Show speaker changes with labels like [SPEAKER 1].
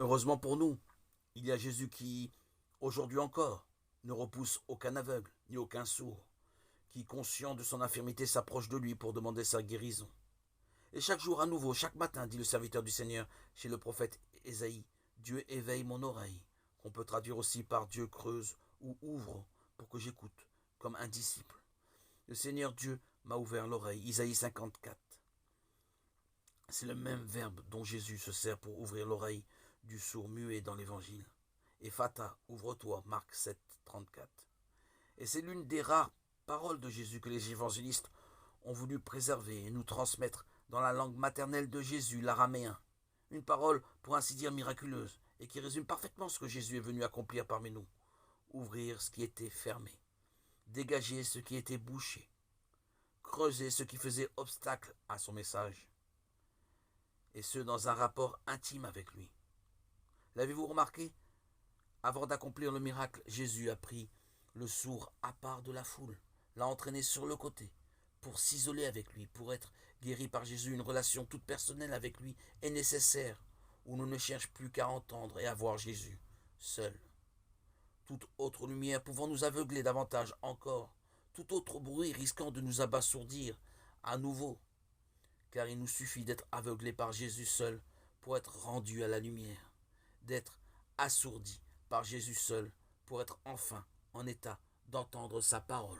[SPEAKER 1] Heureusement pour nous, il y a Jésus qui, aujourd'hui encore, ne repousse aucun aveugle ni aucun sourd, qui, conscient de son infirmité, s'approche de lui pour demander sa guérison. Et chaque jour à nouveau, chaque matin, dit le serviteur du Seigneur chez le prophète Ésaïe, Dieu éveille mon oreille, qu'on peut traduire aussi par Dieu creuse ou ouvre pour que j'écoute, comme un disciple. Le Seigneur Dieu m'a ouvert l'oreille, Isaïe 54. C'est le même verbe dont Jésus se sert pour ouvrir l'oreille du sourd muet dans l'Évangile. Ephata, ouvre-toi, Marc 7, 34. Et c'est l'une des rares paroles de Jésus que les évangélistes ont voulu préserver et nous transmettre dans la langue maternelle de Jésus, l'araméen. Une parole, pour ainsi dire, miraculeuse, et qui résume parfaitement ce que Jésus est venu accomplir parmi nous. Ouvrir ce qui était fermé, dégager ce qui était bouché, creuser ce qui faisait obstacle à son message, et ce dans un rapport intime avec lui. L'avez-vous remarqué? Avant d'accomplir le miracle, Jésus a pris le sourd à part de la foule, l'a entraîné sur le côté, pour s'isoler avec lui, pour être guéri par Jésus. Une relation toute personnelle avec lui est nécessaire, où l'on ne cherche plus qu'à entendre et à voir Jésus, seul. Toute autre lumière pouvant nous aveugler davantage encore, tout autre bruit risquant de nous abasourdir à nouveau, car il nous suffit d'être aveuglé par Jésus seul pour être rendu à la lumière, d'être assourdi par Jésus seul pour être enfin en état d'entendre sa parole.